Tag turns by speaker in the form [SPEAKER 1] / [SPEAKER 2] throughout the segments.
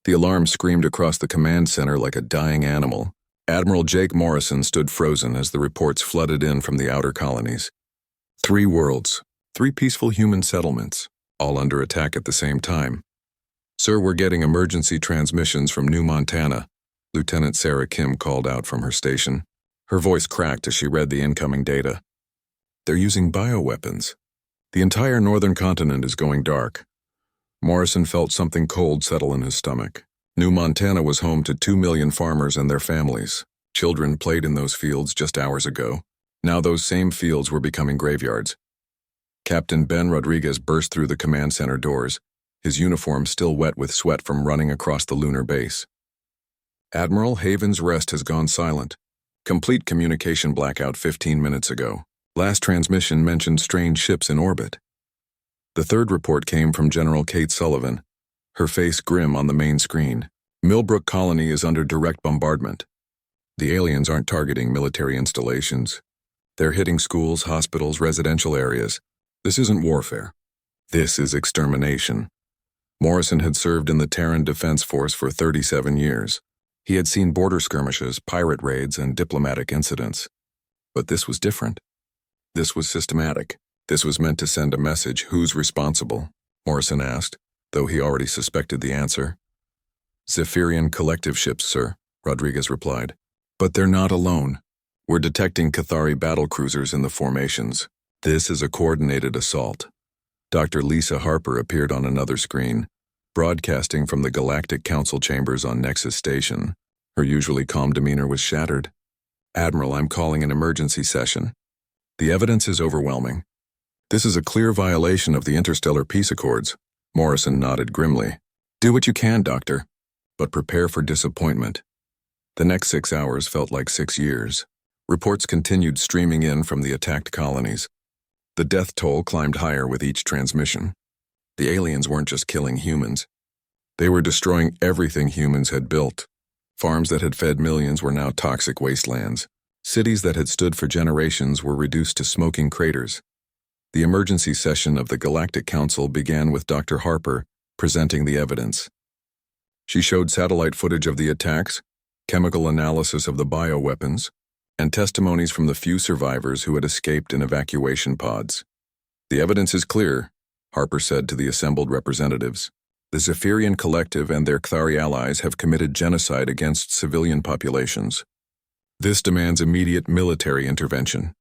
[SPEAKER 1] The alarm screamed across the command center like a dying animal. Admiral Jake Morrison stood frozen as the reports flooded in from the outer colonies. 3 worlds, 3 peaceful human settlements, all under attack at the same time. "Sir, we're getting emergency transmissions from New Montana," Lieutenant Sarah Kim called out from her station. Her voice cracked as she read the incoming data. "They're using bioweapons. The entire northern continent is going dark." Morrison felt something cold settle in his stomach. New Montana was home to 2 million farmers and their families. Children played in those fields just hours ago. Now those same fields were becoming graveyards. Captain Ben Rodriguez burst through the command center doors, his uniform still wet with sweat from running across the lunar base. "Admiral, Haven's Rest has gone silent. Complete communication blackout 15 minutes ago. Last transmission mentioned strange ships in orbit." The third report came from General Kate Sullivan, her face grim on the main screen. "Millbrook Colony is under direct bombardment. The aliens aren't targeting military installations. They're hitting schools, hospitals, residential areas. This isn't warfare. This is extermination." Morrison had served in the Terran Defense Force for 37 years. He had seen border skirmishes, pirate raids, and diplomatic incidents. But this was different. This was systematic. This was meant to send a message. "Who's responsible?" Morrison asked, though he already suspected the answer. "Zephyrian collective ships, sir," Rodriguez replied. "But they're not alone. We're detecting Cathari battlecruisers in the formations. This is a coordinated assault." Dr. Lisa Harper appeared on another screen, broadcasting from the Galactic Council chambers on Nexus Station. Her usually calm demeanor was shattered. "Admiral, I'm calling an emergency session. The evidence is overwhelming. This is a clear violation of the Interstellar Peace Accords." Morrison nodded grimly. "Do what you can, Doctor, but prepare for disappointment." The next 6 hours felt like 6 years. Reports continued streaming in from the attacked colonies. The death toll climbed higher with each transmission. The aliens weren't just killing humans. They were destroying everything humans had built. Farms that had fed millions were now toxic wastelands. Cities that had stood for generations were reduced to smoking craters. The emergency session of the Galactic Council began with Dr. Harper presenting the evidence. She showed satellite footage of the attacks, chemical analysis of the bioweapons, and testimonies from the few survivors who had escaped in evacuation pods. "The evidence is clear," Harper said to the assembled representatives. "The Zephyrian Collective and their Cathari allies have committed genocide against civilian populations. This demands immediate military intervention."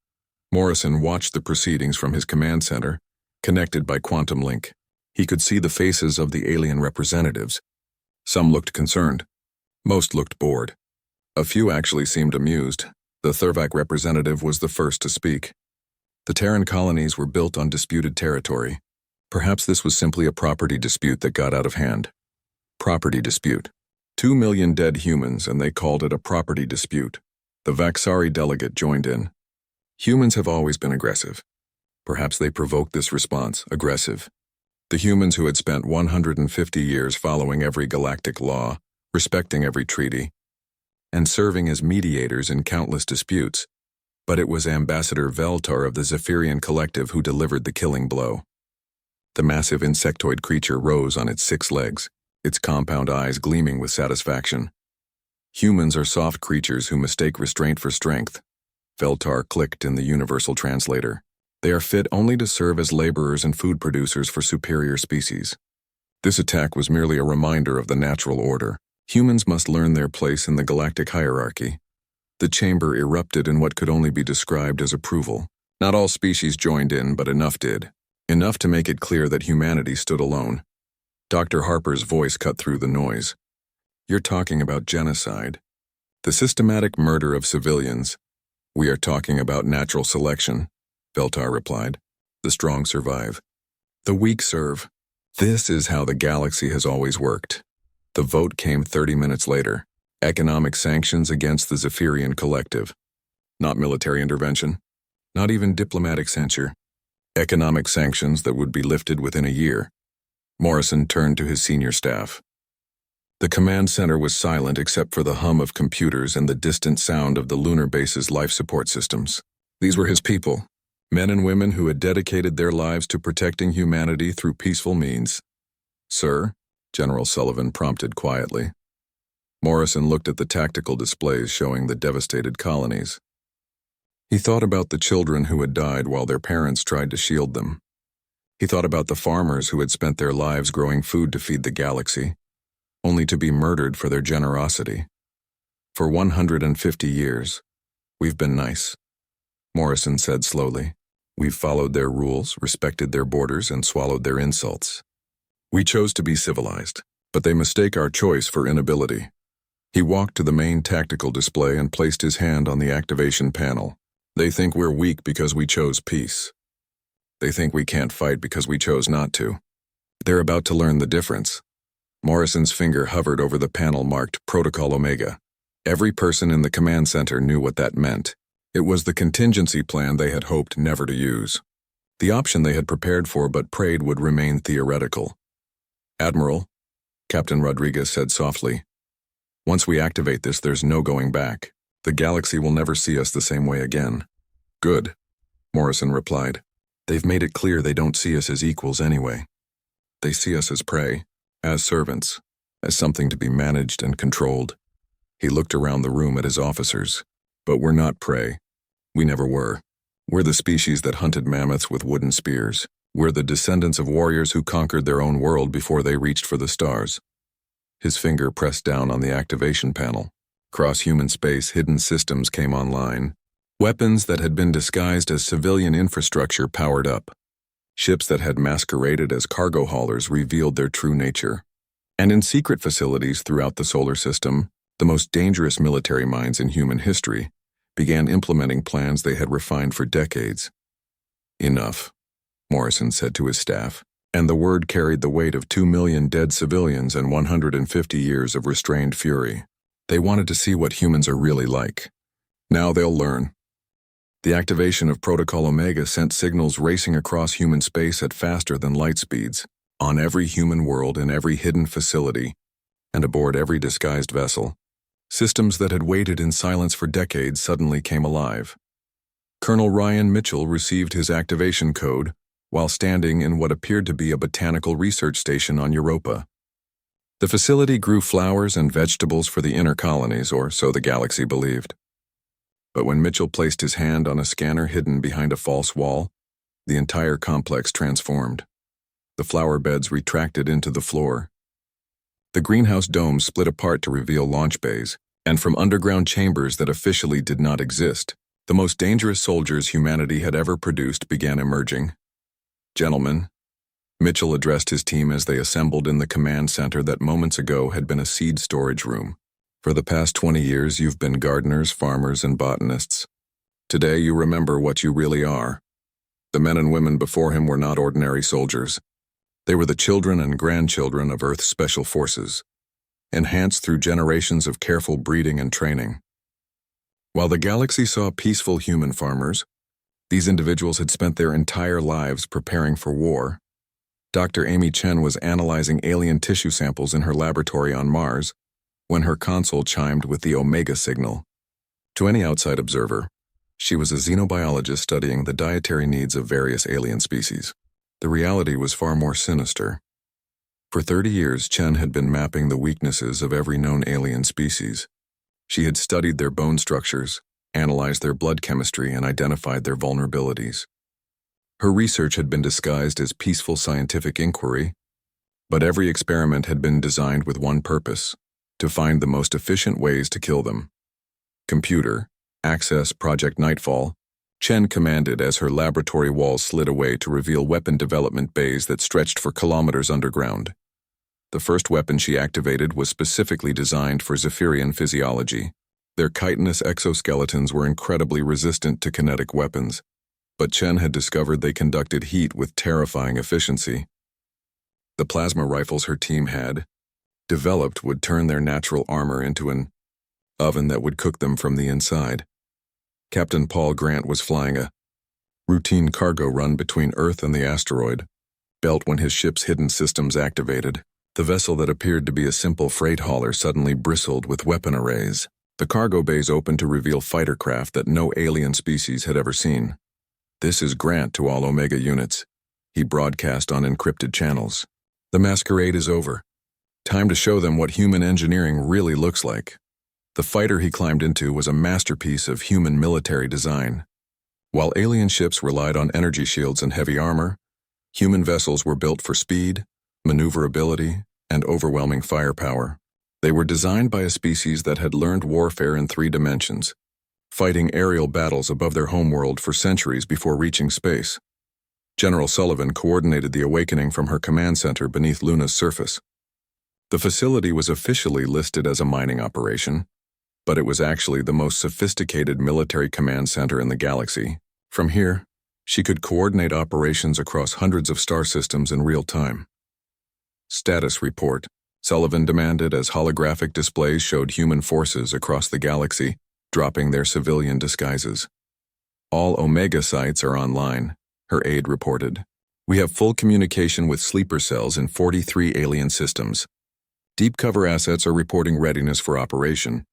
[SPEAKER 1] Morrison watched the proceedings from his command center, connected by quantum link. He could see the faces of the alien representatives. Some looked concerned. Most looked bored. A few actually seemed amused. The Thurvak representative was the first to speak. The Terran colonies were built on disputed territory. Perhaps this was simply a property dispute that got out of hand. Property dispute. 2 million dead humans, and they called it a property dispute. The Vaxari delegate joined in. Humans have always been aggressive. Perhaps they provoked this response, aggressive. The humans who had spent 150 years following every galactic law, respecting every treaty, and serving as mediators in countless disputes. But it was Ambassador Veltar of the Zephyrian Collective who delivered the killing blow. The massive insectoid creature rose on its 6 legs, its compound eyes gleaming with satisfaction. "Humans are soft creatures who mistake restraint for strength," Veltar clicked in the universal translator. "They are fit only to serve as laborers and food producers for superior species." This attack was merely a reminder of the natural order. Humans must learn their place in the galactic hierarchy. The chamber erupted in what could only be described as approval. Not all species joined in, but enough did. Enough to make it clear that humanity stood alone. Dr. Harper's voice cut through the noise. "You're talking about genocide. The systematic murder of civilians. We are talking about natural selection," Veltar replied. "The strong survive. The weak serve. This is how the galaxy has always worked." The vote came 30 minutes later. Economic sanctions against the Zephyrian Collective. Not military intervention. Not even diplomatic censure. Economic sanctions that would be lifted within a year. Morrison turned to his senior staff. The command center was silent except for the hum of computers and the distant sound of the lunar base's life support systems. These were his people, men and women who had dedicated their lives to protecting humanity through peaceful means. "Sir," General Sullivan prompted quietly. Morrison looked at the tactical displays showing the devastated colonies. He thought about the children who had died while their parents tried to shield them. He thought about the farmers who had spent their lives growing food to feed the galaxy, only to be murdered for their generosity. For 150 years, we've been nice, Morrison said slowly. We've followed their rules, respected their borders, and swallowed their insults. We chose to be civilized, but they mistake our choice for inability. He walked to the main tactical display and placed his hand on the activation panel. They think we're weak because we chose peace. They think we can't fight because we chose not to. They're about to learn the difference. Morrison's finger hovered over the panel marked Protocol Omega. Every person in the command center knew what that meant. It was the contingency plan they had hoped never to use. The option they had prepared for but prayed would remain theoretical. Admiral, Captain Rodriguez said softly, once we activate this, there's no going back. The galaxy will never see us the same way again. Good, Morrison replied. They've made it clear they don't see us as equals anyway. They see us as prey, as servants, as something to be managed and controlled. He looked around the room at his officers. But we're not prey. We never were. We're the species that hunted mammoths with wooden spears. We're the descendants of warriors who conquered their own world before they reached for the stars. His finger pressed down on the activation panel. Across human space, hidden systems came online. Weapons that had been disguised as civilian infrastructure powered up. Ships that had masqueraded as cargo haulers revealed their true nature. And in secret facilities throughout the solar system, the most dangerous military minds in human history began implementing plans they had refined for decades. Enough, Morrison said to his staff, and the word carried the weight of 2 million dead civilians and 150 years of restrained fury. They wanted to see what humans are really like. Now they'll learn. The activation of Protocol Omega sent signals racing across human space at faster than light speeds, on every human world in every hidden facility, and aboard every disguised vessel. Systems that had waited in silence for decades suddenly came alive. Colonel Ryan Mitchell received his activation code while standing in what appeared to be a botanical research station on Europa. The facility grew flowers and vegetables for the inner colonies, or so the galaxy believed. But when Mitchell placed his hand on a scanner hidden behind a false wall, the entire complex transformed. The flower beds retracted into the floor. The greenhouse domes split apart to reveal launch bays, and from underground chambers that officially did not exist, the most dangerous soldiers humanity had ever produced began emerging. Gentlemen, Mitchell addressed his team as they assembled in the command center that moments ago had been a seed storage room. For the past 20 years, you've been gardeners, farmers, and botanists. Today, you remember what you really are. The men and women before him were not ordinary soldiers. They were the children and grandchildren of Earth's special forces, enhanced through generations of careful breeding and training. While the galaxy saw peaceful human farmers, these individuals had spent their entire lives preparing for war. Dr. Amy Chen was analyzing alien tissue samples in her laboratory on Mars when her console chimed with the Omega signal. To any outside observer, she was a xenobiologist studying the dietary needs of various alien species. The reality was far more sinister. For 30 years, Chen had been mapping the weaknesses of every known alien species. She had studied their bone structures, analyzed their blood chemistry, and identified their vulnerabilities. Her research had been disguised as peaceful scientific inquiry, but every experiment had been designed with one purpose: to find the most efficient ways to kill them. Computer, access Project Nightfall, Chen commanded as her laboratory walls slid away to reveal weapon development bays that stretched for kilometers underground. The first weapon she activated was specifically designed for Zephyrian physiology. Their chitinous exoskeletons were incredibly resistant to kinetic weapons, but Chen had discovered they conducted heat with terrifying efficiency. The plasma rifles her team had developed would turn their natural armor into an oven that would cook them from the inside. Captain Paul Grant was flying a routine cargo run between Earth and the asteroid belt when his ship's hidden systems activated. The vessel that appeared to be a simple freight hauler suddenly bristled with weapon arrays. The cargo bays opened to reveal fighter craft that no alien species had ever seen. "This is Grant to all Omega units," he broadcast on encrypted channels. "The masquerade is over. Time to show them what human engineering really looks like. The fighter he climbed into was a masterpiece of human military design. While alien ships relied on energy shields and heavy armor, human vessels were built for speed, maneuverability, and overwhelming firepower. They were designed by a species that had learned warfare in 3 dimensions, fighting aerial battles above their homeworld for centuries before reaching space. General Sullivan coordinated the awakening from her command center beneath Luna's surface. The facility was officially listed as a mining operation, but it was actually the most sophisticated military command center in the galaxy. From here, she could coordinate operations across hundreds of star systems in real time. Status report, Sullivan demanded as holographic displays showed human forces across the galaxy dropping their civilian disguises. All Omega sites are online, her aide reported. We have full communication with sleeper cells in 43 alien systems. Deep cover assets are reporting readiness for operation.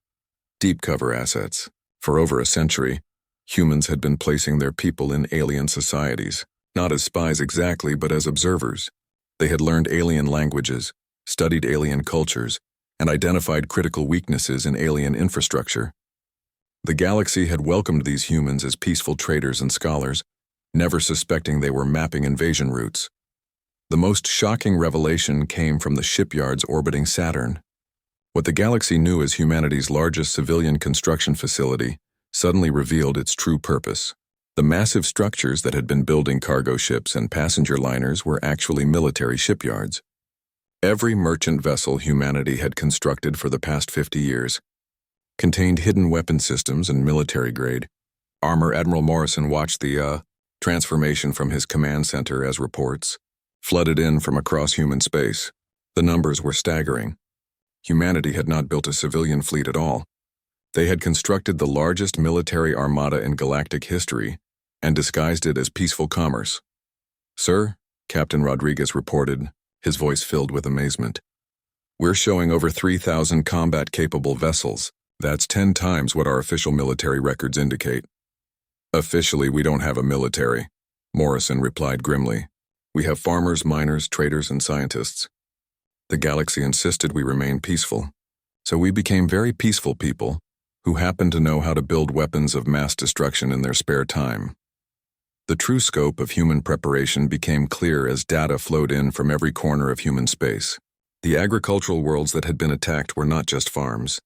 [SPEAKER 1] Deep cover assets. For over a century, humans had been placing their people in alien societies, not as spies exactly, but as observers. They had learned alien languages, studied alien cultures, and identified critical weaknesses in alien infrastructure. The galaxy had welcomed these humans as peaceful traders and scholars, never suspecting they were mapping invasion routes. The most shocking revelation came from the shipyards orbiting Saturn. What the galaxy knew as humanity's largest civilian construction facility suddenly revealed its true purpose. The massive structures that had been building cargo ships and passenger liners were actually military shipyards. Every merchant vessel humanity had constructed for the past 50 years contained hidden weapon systems and military grade. Armor Admiral Morrison watched the transformation from his command center as reports flooded in from across human space. The numbers were staggering. Humanity had not built a civilian fleet at all. They had constructed the largest military armada in galactic history and disguised it as peaceful commerce. "Sir," Captain Rodriguez reported, his voice filled with amazement. "We're showing over 3,000 combat-capable vessels. That's 10 times what our official military records indicate." "Officially, we don't have a military," Morrison replied grimly. "We have farmers, miners, traders, and scientists. The galaxy insisted we remain peaceful, so we became very peaceful people who happened to know how to build weapons of mass destruction in their spare time." The true scope of human preparation became clear as data flowed in from every corner of human space. The agricultural worlds that had been attacked were not just farms.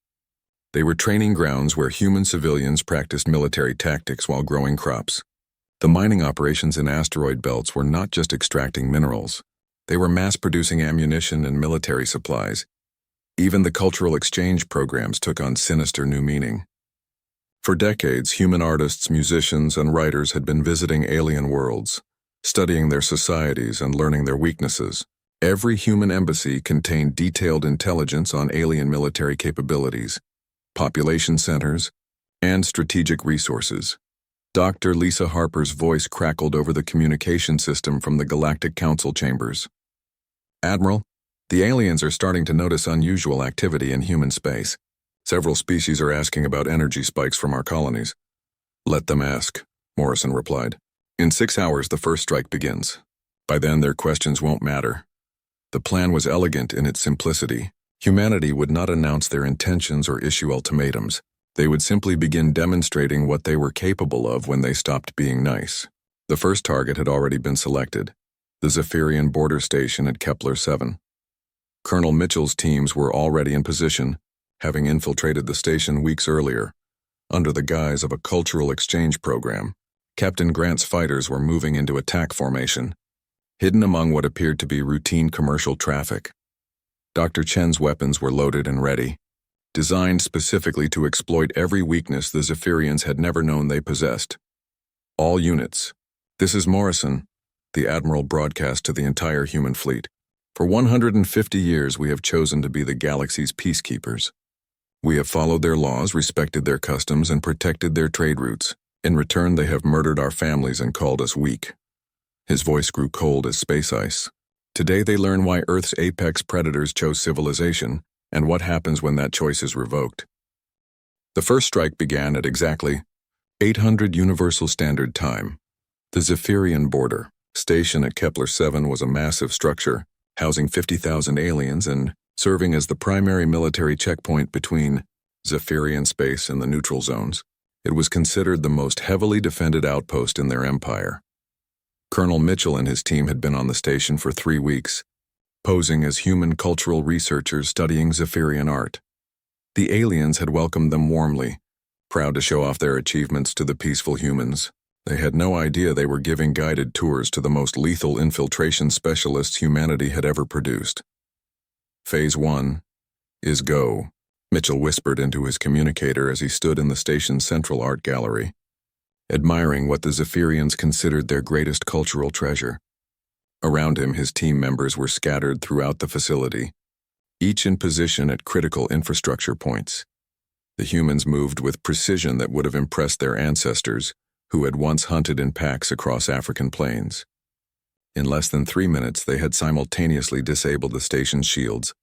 [SPEAKER 1] They were training grounds where human civilians practiced military tactics while growing crops. The mining operations in asteroid belts were not just extracting minerals. They were mass-producing ammunition and military supplies. Even the cultural exchange programs took on sinister new meaning. For decades, human artists, musicians, and writers had been visiting alien worlds, studying their societies and learning their weaknesses. Every human embassy contained detailed intelligence on alien military capabilities, population centers, and strategic resources. Dr. Lisa Harper's voice crackled over the communication system from the Galactic Council chambers. "Admiral, the aliens are starting to notice unusual activity in human space. Several species are asking about energy spikes from our colonies." "Let them ask," Morrison replied. "In 6 hours, the first strike begins. By then, their questions won't matter." The plan was elegant in its simplicity. Humanity would not announce their intentions or issue ultimatums. They would simply begin demonstrating what they were capable of when they stopped being nice. The first target had already been selected, the Zephyrian border station at Kepler 7. Colonel Mitchell's teams were already in position, having infiltrated the station weeks earlier. Under the guise of a cultural exchange program, Captain Grant's fighters were moving into attack formation, hidden among what appeared to be routine commercial traffic. Dr. Chen's weapons were loaded and ready, designed specifically to exploit every weakness the Zephyrians had never known they possessed. "All units, this is Morrison," the Admiral broadcast to the entire human fleet. "For 150 years we have chosen to be the galaxy's peacekeepers. We have followed their laws, respected their customs, and protected their trade routes. In return, they have murdered our families and called us weak." His voice grew cold as space ice. "Today they learn why Earth's apex predators chose civilization, and what happens when that choice is revoked." The first strike began at exactly 800 Universal Standard Time. The Zephyrian border station at Kepler 7 was a massive structure, housing 50,000 aliens and serving as the primary military checkpoint between Zephyrian space and the neutral zones. It was considered the most heavily defended outpost in their empire. Colonel Mitchell and his team had been on the station for 3 weeks, posing as human cultural researchers studying Zephyrian art. The aliens had welcomed them warmly, proud to show off their achievements to the peaceful humans. They had no idea they were giving guided tours to the most lethal infiltration specialists humanity had ever produced. Phase 1 is go, Mitchell whispered into his communicator as he stood in the station's central art gallery, admiring what the Zephyrians considered their greatest cultural treasure. Around him, his team members were scattered throughout the facility, each in position at critical infrastructure points. The humans moved with precision that would have impressed their ancestors, who had once hunted in packs across African plains. In less than 3 minutes, they had simultaneously disabled the station's shields,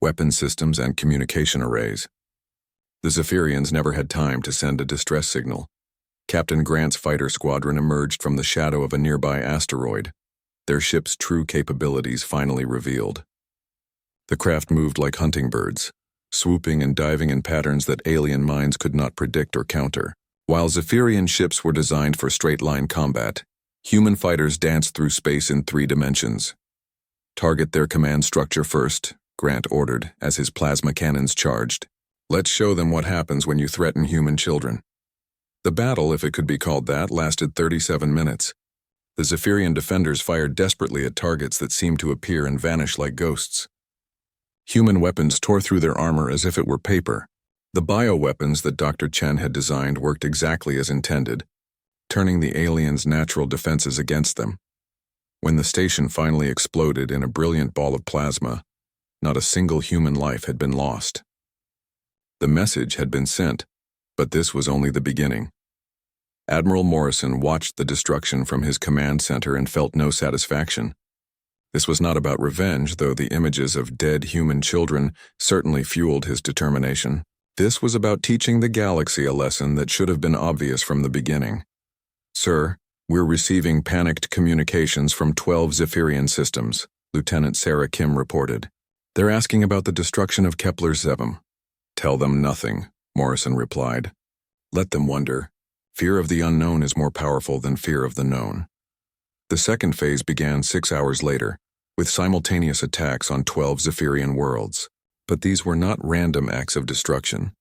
[SPEAKER 1] weapon systems, and communication arrays. The Zephyrians never had time to send a distress signal. Captain Grant's fighter squadron emerged from the shadow of a nearby asteroid, their ship's true capabilities finally revealed. The craft moved like hunting birds, swooping and diving in patterns that alien minds could not predict or counter. While Zephyrian ships were designed for straight-line combat, human fighters danced through space in 3 dimensions. Target their command structure first, Grant ordered as his plasma cannons charged. Let's show them what happens when you threaten human children. The battle, if it could be called that, lasted 37 minutes. The Zephyrian defenders fired desperately at targets that seemed to appear and vanish like ghosts. Human weapons tore through their armor as if it were paper. The bioweapons that Dr. Chen had designed worked exactly as intended, turning the aliens' natural defenses against them. When the station finally exploded in a brilliant ball of plasma, not a single human life had been lost. The message had been sent, but this was only the beginning. Admiral Morrison watched the destruction from his command center and felt no satisfaction. This was not about revenge, though the images of dead human children certainly fueled his determination. This was about teaching the galaxy a lesson that should have been obvious from the beginning. Sir, we're receiving panicked communications from 12 Zephyrian systems, Lieutenant Sarah Kim reported. They're asking about the destruction of Kepler-7. Tell them nothing, Morrison replied. Let them wonder. Fear of the unknown is more powerful than fear of the known. The second phase began 6 hours later, with simultaneous attacks on 12 Zephyrian worlds. But these were not random acts of destruction.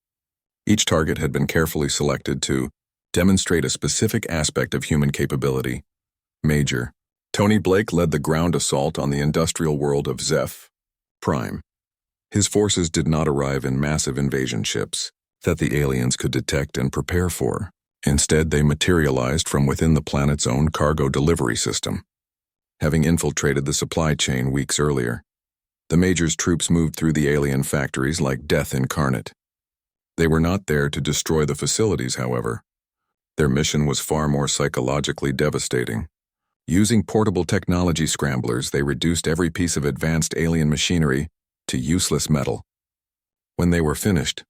[SPEAKER 1] Each target had been carefully selected to demonstrate a specific aspect of human capability. Major Tony Blake led the ground assault on the industrial world of Zeph Prime. His forces did not arrive in massive invasion ships that the aliens could detect and prepare for. Instead, they materialized from within the planet's own cargo delivery system, having infiltrated the supply chain weeks earlier. The Major's troops moved through the alien factories like death incarnate. They were not there to destroy the facilities, however. Their mission was far more psychologically devastating. Using portable technology scramblers, they reduced every piece of advanced alien machinery to useless metal. When they were finished,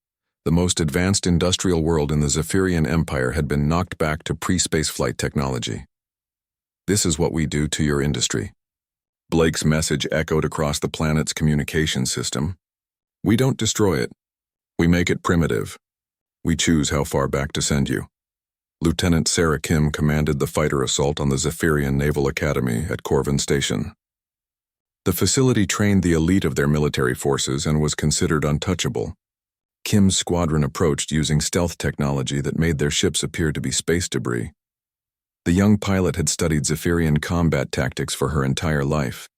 [SPEAKER 1] the most advanced industrial world in the Zephyrian Empire had been knocked back to pre-spaceflight technology. This is what we do to your industry. Blake's message echoed across the planet's communication system. We don't destroy it. We make it primitive. We choose how far back to send you. Lieutenant Sarah Kim commanded the fighter assault on the Zephyrian Naval Academy at Corvin Station. The facility trained the elite of their military forces and was considered untouchable. Kim's squadron approached using stealth technology that made their ships appear to be space debris. The young pilot had studied Zephyrian combat tactics for her entire life,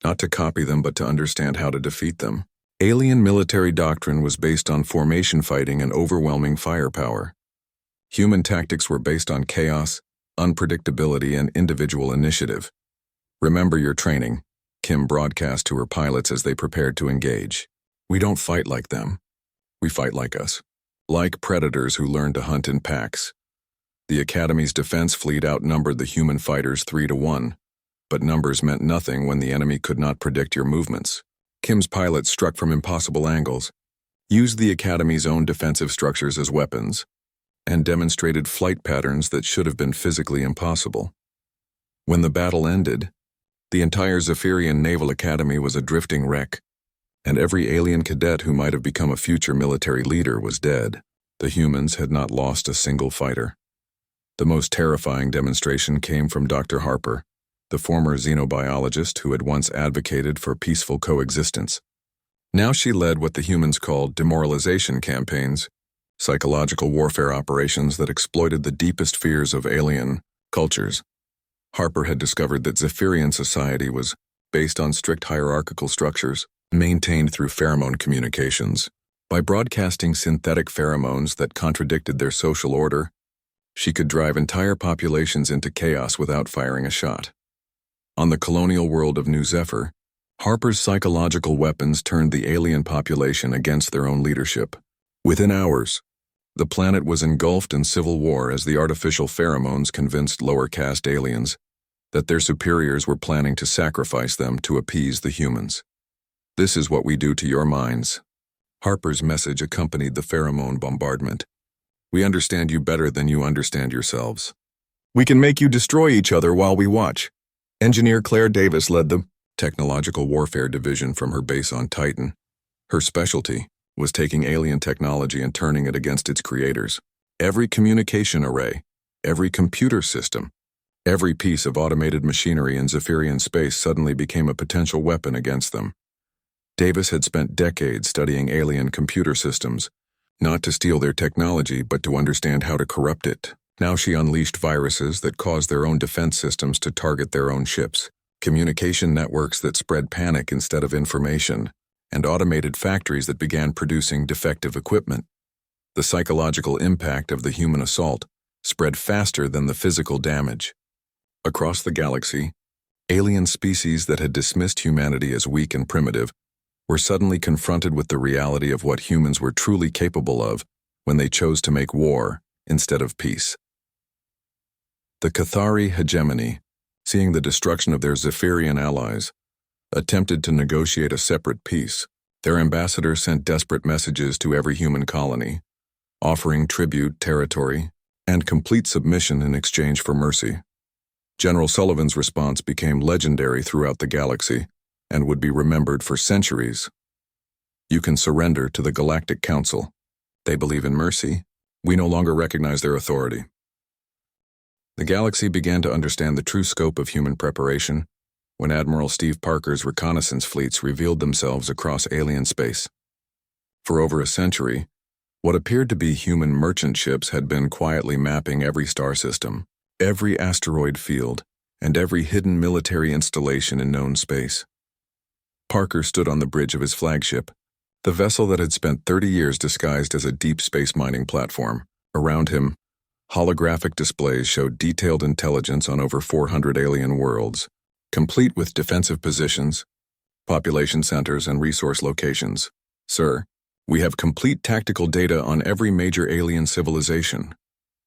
[SPEAKER 1] not to copy them but to understand how to defeat them. Alien military doctrine was based on formation fighting and overwhelming firepower. Human tactics were based on chaos, unpredictability, and individual initiative. Remember your training, Kim broadcast to her pilots as they prepared to engage. We don't fight like them. We fight like us. Like predators who learn to hunt in packs. The Academy's defense fleet outnumbered the human fighters 3-1, but numbers meant nothing when the enemy could not predict your movements. Kim's pilots struck from impossible angles, used the Academy's own defensive structures as weapons, and demonstrated flight patterns that should have been physically impossible. When the battle ended, the entire Zephyrian Naval Academy was a drifting wreck, and every alien cadet who might have become a future military leader was dead. The humans had not lost a single fighter. The most terrifying demonstration came from Dr. Harper, the former xenobiologist who had once advocated for peaceful coexistence. Now she led what the humans called demoralization campaigns, psychological warfare operations that exploited the deepest fears of alien cultures. Harper had discovered that Zephyrian society was based on strict hierarchical structures, maintained through pheromone communications. By broadcasting synthetic pheromones that contradicted their social order, she could drive entire populations into chaos without firing a shot. On the colonial world of New Zephyr, Harper's psychological weapons turned the alien population against their own leadership. Within hours, the planet was engulfed in civil war as the artificial pheromones convinced lower caste aliens that their superiors were planning to sacrifice them to appease the humans. "This is what we do to your minds." Harper's message accompanied the pheromone bombardment. "We understand you better than you understand yourselves. We can make you destroy each other while we watch." Engineer Claire Davis led the Technological Warfare Division from her base on Titan. Her specialty was taking alien technology and turning it against its creators. Every communication array, every computer system, every piece of automated machinery in Zephyrian space suddenly became a potential weapon against them. Davis had spent decades studying alien computer systems, not to steal their technology, but to understand how to corrupt it. Now she unleashed viruses that caused their own defense systems to target their own ships, communication networks that spread panic instead of information, and automated factories that began producing defective equipment. The psychological impact of the human assault spread faster than the physical damage. Across the galaxy, alien species that had dismissed humanity as weak and primitive were suddenly confronted with the reality of what humans were truly capable of when they chose to make war instead of peace. The Cathari hegemony, seeing the destruction of their Zephyrian allies, attempted to negotiate a separate peace. Their ambassador sent desperate messages to every human colony, offering tribute, territory, and complete submission in exchange for mercy. General Sullivan's response became legendary throughout the galaxy and would be remembered for centuries. "You can surrender to the Galactic Council. They believe in mercy. We no longer recognize their authority." The galaxy began to understand the true scope of human preparation when Admiral Steve Parker's reconnaissance fleets revealed themselves across alien space. For over a century, what appeared to be human merchant ships had been quietly mapping every star system, every asteroid field, and every hidden military installation in known space. Parker stood on the bridge of his flagship, the vessel that had spent 30 years disguised as a deep space mining platform. Around him, holographic displays showed detailed intelligence on over 400 alien worlds, complete with defensive positions, population centers, and resource locations. "Sir, we have complete tactical data on every major alien civilization,"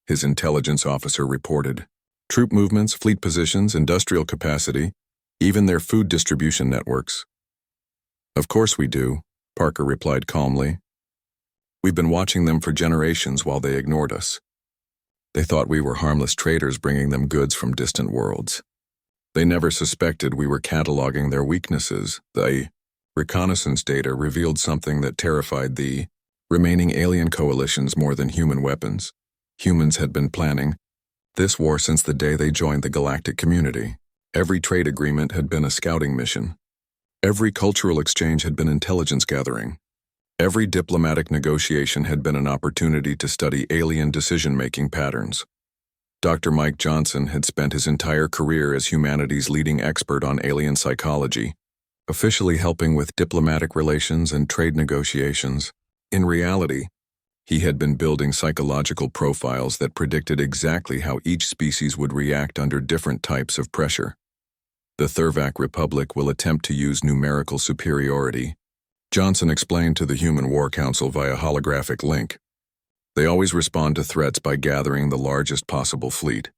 [SPEAKER 1] his intelligence officer reported. "Troop movements, fleet positions, industrial capacity, even their food distribution networks." "Of course we do," Parker replied calmly. "We've been watching them for generations while they ignored us. They thought we were harmless traders bringing them goods from distant worlds. They never suspected we were cataloging their weaknesses. The reconnaissance data revealed something that terrified the remaining alien coalitions more than human weapons. Humans had been planning this war since the day they joined the galactic community. Every trade agreement had been a scouting mission. Every cultural exchange had been intelligence gathering. Every diplomatic negotiation had been an opportunity to study alien decision-making patterns. Dr. Mike Johnson had spent his entire career as humanity's leading expert on alien psychology, officially helping with diplomatic relations and trade negotiations. In reality, he had been building psychological profiles that predicted exactly how each species would react under different types of pressure. The Thurvac Republic will attempt to use numerical superiority, Johnson explained to the Human War Council via holographic link. They always respond to threats by gathering the largest possible fleet.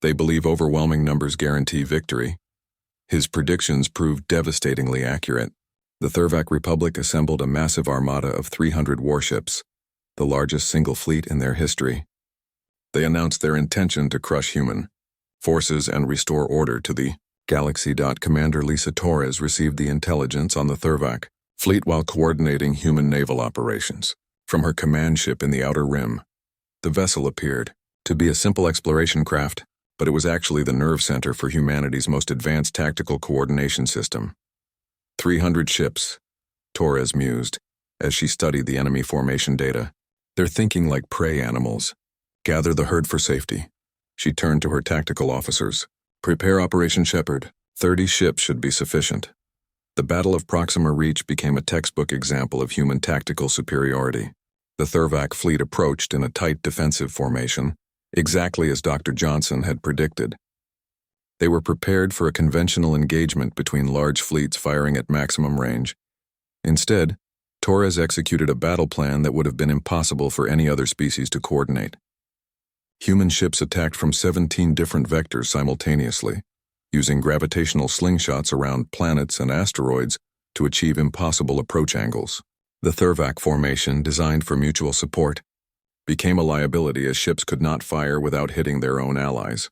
[SPEAKER 1] They believe overwhelming numbers guarantee victory. His predictions proved devastatingly accurate. The Thurvac Republic assembled a massive armada of 300 warships, the largest single fleet in their history. They announced their intention to crush human forces and restore order to the galaxy. Commander Lisa Torres received the intelligence on the Thurvac fleet while coordinating human naval operations. From her command ship in the Outer Rim, the vessel appeared to be a simple exploration craft, but it was actually the nerve center for humanity's most advanced tactical coordination system. 300 ships, Torres mused, as she studied the enemy formation data. They're thinking like prey animals. Gather the herd for safety. She turned to her tactical officers. Prepare Operation Shepherd. 30 ships should be sufficient. The Battle of Proxima Reach became a textbook example of human tactical superiority. The Thurvak fleet approached in a tight defensive formation, exactly as Dr. Johnson had predicted. They were prepared for a conventional engagement between large fleets firing at maximum range. Instead, Torres executed a battle plan that would have been impossible for any other species to coordinate. Human ships attacked from 17 different vectors simultaneously, using gravitational slingshots around planets and asteroids to achieve impossible approach angles. The Thurvak formation, designed for mutual support, became a liability as ships could not fire without hitting their own allies.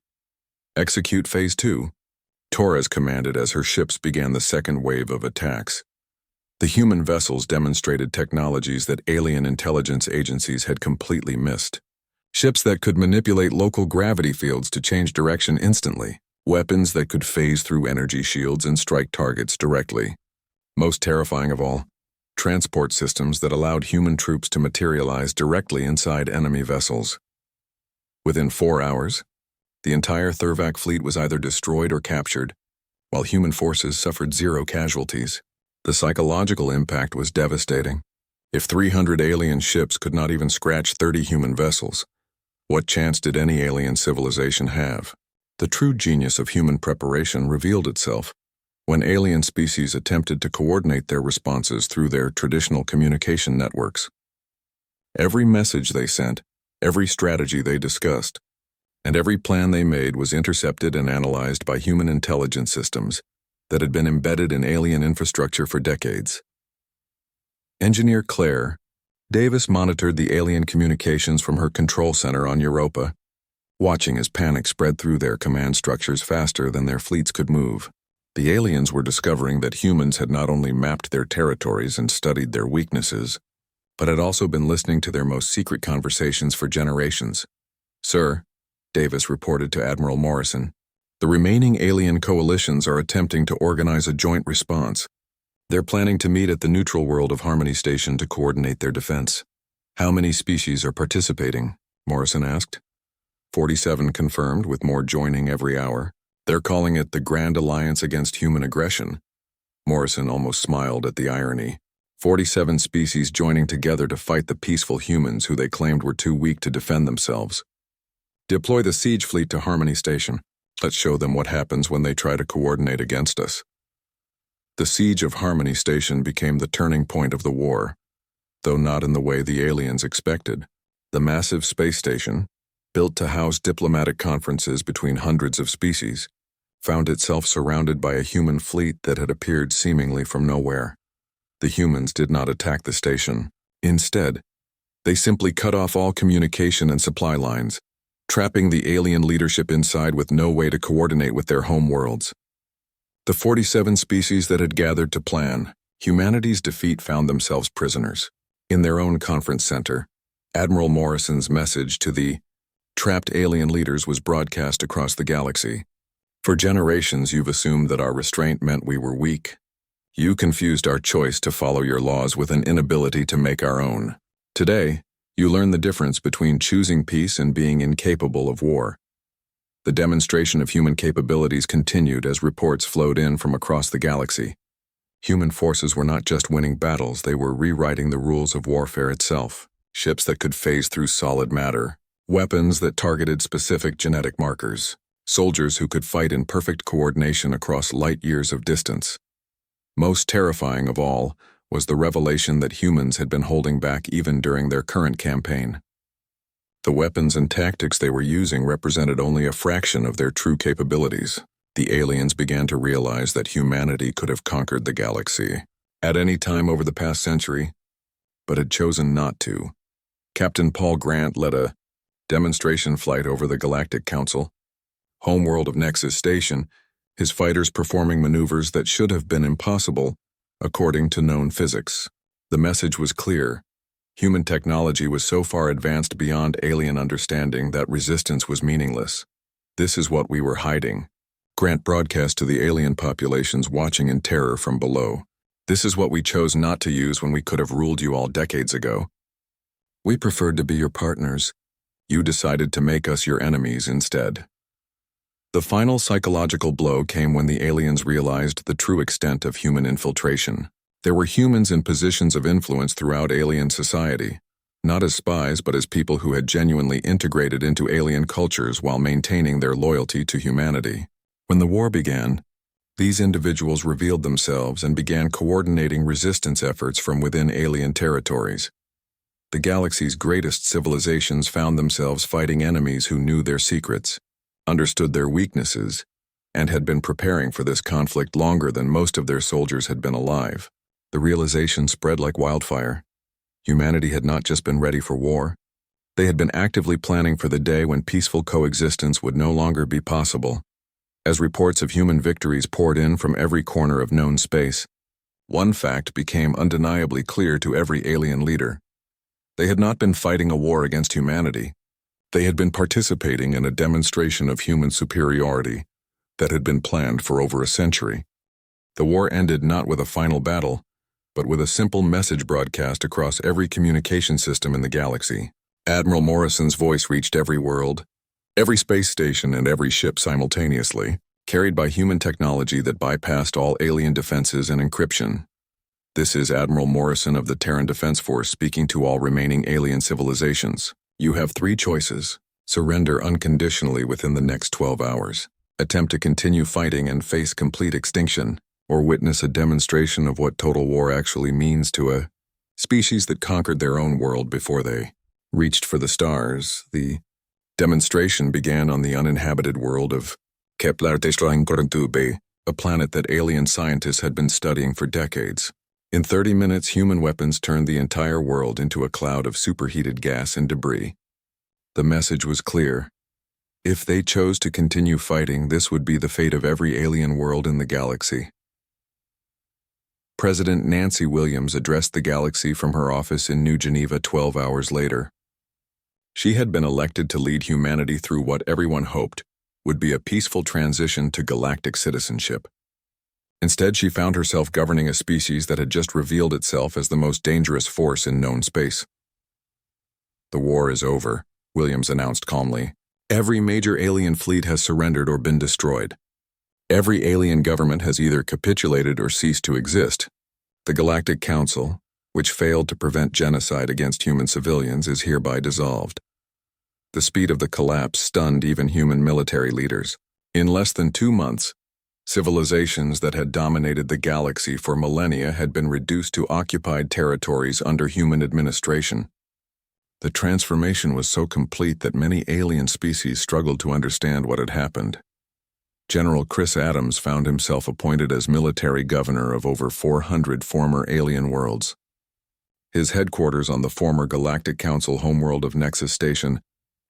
[SPEAKER 1] Execute Phase 2, Torres commanded as her ships began the second wave of attacks. The human vessels demonstrated technologies that alien intelligence agencies had completely missed. Ships that could manipulate local gravity fields to change direction instantly, weapons that could phase through energy shields and strike targets directly. Most terrifying of all, transport systems that allowed human troops to materialize directly inside enemy vessels. Within 4 hours, the entire Thurvak fleet was either destroyed or captured, while human forces suffered 0 casualties. The psychological impact was devastating. If 300 alien ships could not even scratch 30 human vessels, what chance did any alien civilization have? The true genius of human preparation revealed itself when alien species attempted to coordinate their responses through their traditional communication networks. Every message they sent, every strategy they discussed, and every plan they made was intercepted and analyzed by human intelligence systems that had been embedded in alien infrastructure for decades. Engineer Claire Davis monitored the alien communications from her control center on Europa, watching as panic spread through their command structures faster than their fleets could move. The aliens were discovering that humans had not only mapped their territories and studied their weaknesses, but had also been listening to their most secret conversations for generations. "Sir," Davis reported to Admiral Morrison, "the remaining alien coalitions are attempting to organize a joint response. They're planning to meet at the neutral world of Harmony Station to coordinate their defense." "How many species are participating?" Morrison asked. 47 confirmed, with more joining every hour. "They're calling it the Grand Alliance Against Human Aggression." Morrison almost smiled at the irony. 47 species joining together to fight the peaceful humans who they claimed were too weak to defend themselves. "Deploy the siege fleet to Harmony Station. Let's show them what happens when they try to coordinate against us." The siege of Harmony Station became the turning point of the war, though not in the way the aliens expected. The massive space station, built to house diplomatic conferences between hundreds of species, found itself surrounded by a human fleet that had appeared seemingly from nowhere. The humans did not attack the station. Instead, they simply cut off all communication and supply lines, trapping the alien leadership inside with no way to coordinate with their home worlds. The 47 species that had gathered to plan humanity's defeat found themselves prisoners. In their own conference center, Admiral Morrison's message to the trapped alien leaders was broadcast across the galaxy. "For generations you've assumed that our restraint meant we were weak. You confused our choice to follow your laws with an inability to make our own. Today, you learn the difference between choosing peace and being incapable of war." The demonstration of human capabilities continued as reports flowed in from across the galaxy. Human forces were not just winning battles, they were rewriting the rules of warfare itself. Ships that could phase through solid matter, weapons that targeted specific genetic markers, soldiers who could fight in perfect coordination across light years of distance. Most terrifying of all was the revelation that humans had been holding back even during their current campaign. The weapons and tactics they were using represented only a fraction of their true capabilities. The aliens began to realize that humanity could have conquered the galaxy at any time over the past century, but had chosen not to. Captain Paul Grant led a demonstration flight over the Galactic Council, homeworld of Nexus Station, his fighters performing maneuvers that should have been impossible according to known physics. The message was clear. Human technology was so far advanced beyond alien understanding that resistance was meaningless. This is what we were hiding. Grant broadcast to the alien populations watching in terror from below. This is what we chose not to use when we could have ruled you all decades ago. We preferred to be your partners. You decided to make us your enemies instead. The final psychological blow came when the aliens realized the true extent of human infiltration. There were humans in positions of influence throughout alien society, not as spies but as people who had genuinely integrated into alien cultures while maintaining their loyalty to humanity. When the war began, these individuals revealed themselves and began coordinating resistance efforts from within alien territories. The galaxy's greatest civilizations found themselves fighting enemies who knew their secrets, understood their weaknesses, and had been preparing for this conflict longer than most of their soldiers had been alive. The realization spread like wildfire. Humanity had not just been ready for war. They had been actively planning for the day when peaceful coexistence would no longer be possible. As reports of human victories poured in from every corner of known space, one fact became undeniably clear to every alien leader. They had not been fighting a war against humanity. They had been participating in a demonstration of human superiority that had been planned for over a century. The war ended not with a final battle, but with a simple message broadcast across every communication system in the galaxy. Admiral Morrison's voice reached every world, every space station and every ship simultaneously, carried by human technology that bypassed all alien defenses and encryption. This is Admiral Morrison of the Terran Defense Force speaking to all remaining alien civilizations. You have 3 choices. Surrender unconditionally within the next 12 hours. Attempt to continue fighting and face complete extinction, or witness a demonstration of what total war actually means to a species that conquered their own world before they reached for the stars. The demonstration began on the uninhabited world of Kepler-1b, a planet that alien scientists had been studying for decades. In 30 minutes, human weapons turned the entire world into a cloud of superheated gas and debris. The message was clear. If they chose to continue fighting, this would be the fate of every alien world in the galaxy. President Nancy Williams addressed the galaxy from her office in New Geneva 12 hours later. She had been elected to lead humanity through what everyone hoped would be a peaceful transition to galactic citizenship. Instead, she found herself governing a species that had just revealed itself as the most dangerous force in known space. The war is over, Williams announced calmly. Every major alien fleet has surrendered or been destroyed. Every alien government has either capitulated or ceased to exist. The Galactic Council, which failed to prevent genocide against human civilians, is hereby dissolved. The speed of the collapse stunned even human military leaders. In less than 2 months, civilizations that had dominated the galaxy for millennia had been reduced to occupied territories under human administration. The transformation was so complete that many alien species struggled to understand what had happened. General Chris Adams found himself appointed as military governor of over 400 former alien worlds. His headquarters on the former Galactic Council homeworld of Nexus Station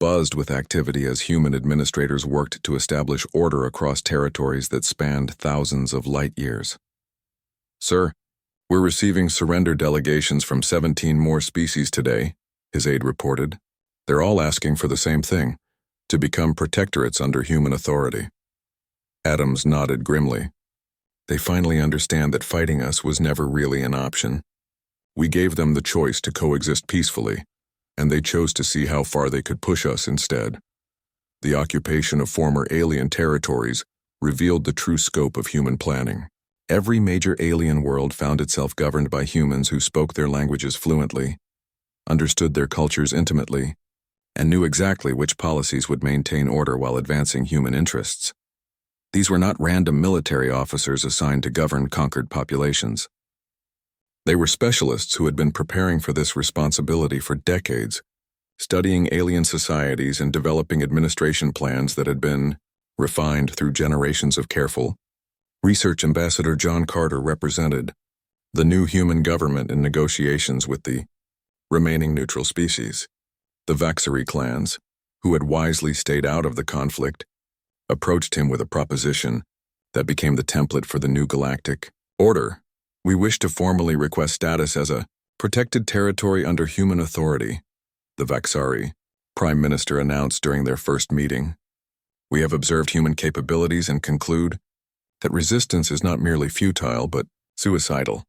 [SPEAKER 1] buzzed with activity as human administrators worked to establish order across territories that spanned thousands of light years. Sir, we're receiving surrender delegations from 17 more species today, his aide reported. They're all asking for the same thing, to become protectorates under human authority. Adams nodded grimly. They finally understand that fighting us was never really an option. We gave them the choice to coexist peacefully, and they chose to see how far they could push us instead. The occupation of former alien territories revealed the true scope of human planning. Every major alien world found itself governed by humans who spoke their languages fluently, understood their cultures intimately, and knew exactly which policies would maintain order while advancing human interests. These were not random military officers assigned to govern conquered populations. They were specialists who had been preparing for this responsibility for decades, studying alien societies and developing administration plans that had been refined through generations of careful research. Ambassador John Carter represented the new human government in negotiations with the remaining neutral species. The Vaxari clans, who had wisely stayed out of the conflict, approached him with a proposition that became the template for the new galactic order. We wish to formally request status as a protected territory under human authority, the Vaxari Prime Minister announced during their first meeting. We have observed human capabilities and conclude that resistance is not merely futile but suicidal.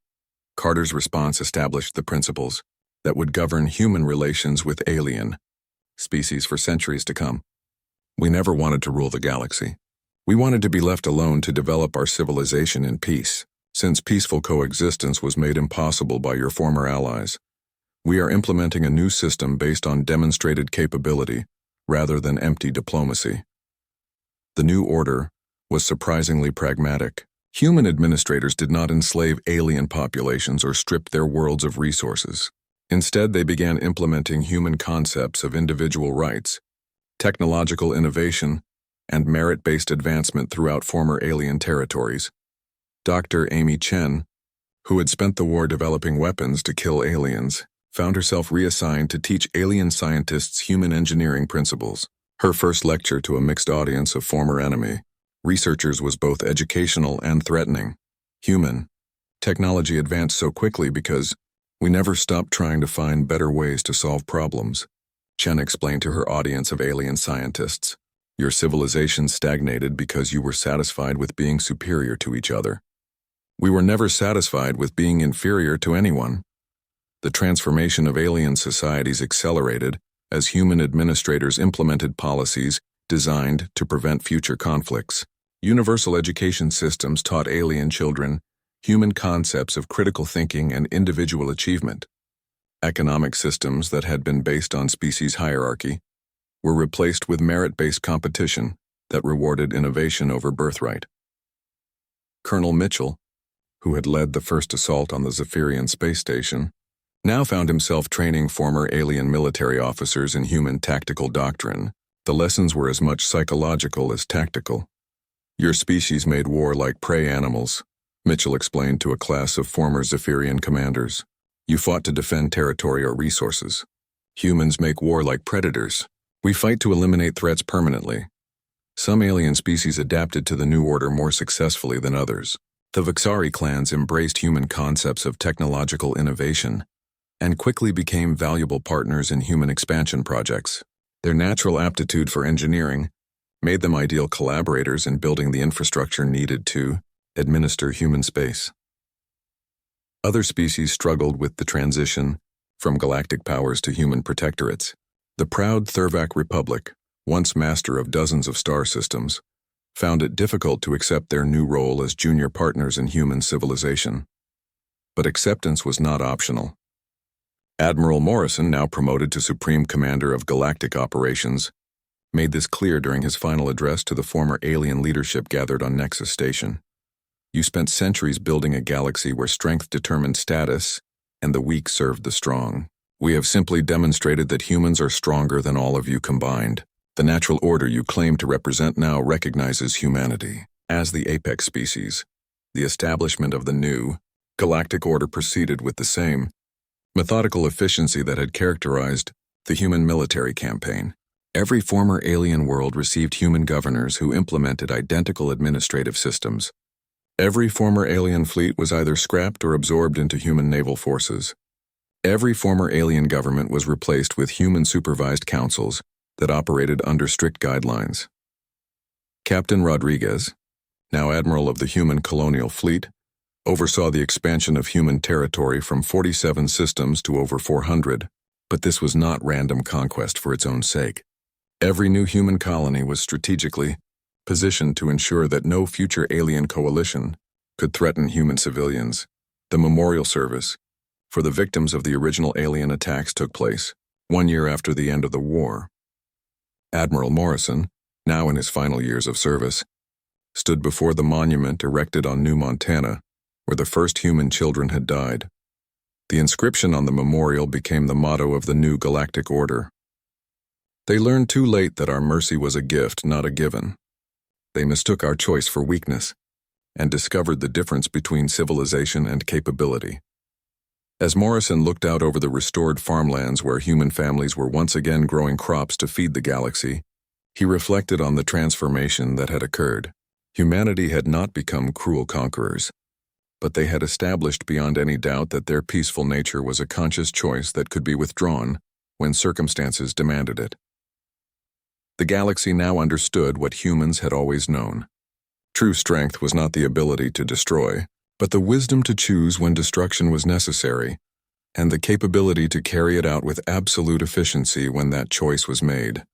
[SPEAKER 1] Carter's response established the principles that would govern human relations with alien species for centuries to come. We never wanted to rule the galaxy. We wanted to be left alone to develop our civilization in peace. Since peaceful coexistence was made impossible by your former allies, we are implementing a new system based on demonstrated capability rather than empty diplomacy. The new order was surprisingly pragmatic. Human administrators did not enslave alien populations or strip their worlds of resources. Instead, they began implementing human concepts of individual rights, technological innovation, and merit-based advancement throughout former alien territories. Dr. Amy Chen, who had spent the war developing weapons to kill aliens, found herself reassigned to teach alien scientists human engineering principles. Her first lecture to a mixed audience of former enemy researchers was both educational and threatening. Human technology advanced so quickly because we never stopped trying to find better ways to solve problems. Chen explained to her audience of alien scientists, your civilization stagnated because you were satisfied with being superior to each other. We were never satisfied with being inferior to anyone. The transformation of alien societies accelerated as human administrators implemented policies designed to prevent future conflicts. Universal education systems taught alien children human concepts of critical thinking and individual achievement. Economic systems that had been based on species hierarchy were replaced with merit-based competition that rewarded innovation over birthright. Colonel Mitchell, who had led the first assault on the Zephyrian space station, now found himself training former alien military officers in human tactical doctrine. The lessons were as much psychological as tactical. Your species made war like prey animals, Mitchell explained to a class of former Zephyrian commanders. You fought to defend territory or resources. Humans make war like predators. We fight to eliminate threats permanently. Some alien species adapted to the new order more successfully than others. The Vaxari clans embraced human concepts of technological innovation and quickly became valuable partners in human expansion projects. Their natural aptitude for engineering made them ideal collaborators in building the infrastructure needed to administer human space. Other species struggled with the transition from galactic powers to human protectorates. The proud Thurvak Republic, once master of dozens of star systems, found it difficult to accept their new role as junior partners in human civilization. But acceptance was not optional. Admiral Morrison, now promoted to Supreme Commander of Galactic Operations, made this clear during his final address to the former alien leadership gathered on Nexus Station. You spent centuries building a galaxy where strength determined status and the weak served the strong. We have simply demonstrated that humans are stronger than all of you combined. The natural order you claim to represent now recognizes humanity as the apex species. The establishment of the new galactic order proceeded with the same methodical efficiency that had characterized the human military campaign. Every former alien world received human governors who implemented identical administrative systems. Every former alien fleet was either scrapped or absorbed into human naval forces. Every former alien government was replaced with human-supervised councils that operated under strict guidelines. Captain Rodriguez, now Admiral of the Human Colonial Fleet, oversaw the expansion of human territory from 47 systems to over 400, but this was not random conquest for its own sake. Every new human colony was strategically positioned to ensure that no future alien coalition could threaten human civilians. The memorial service for the victims of the original alien attacks took place 1 year after the end of the war. Admiral Morrison, now in his final years of service, stood before the monument erected on New Montana, where the first human children had died. The inscription on the memorial became the motto of the new galactic order. They learned too late that our mercy was a gift, not a given. They mistook our choice for weakness and discovered the difference between civilization and capability. As Morrison looked out over the restored farmlands where human families were once again growing crops to feed the galaxy, he reflected on the transformation that had occurred. Humanity had not become cruel conquerors. but they had established beyond any doubt that their peaceful nature was a conscious choice that could be withdrawn when circumstances demanded it. The galaxy now understood what humans had always known. True strength was not the ability to destroy, but the wisdom to choose when destruction was necessary, and the capability to carry it out with absolute efficiency when that choice was made.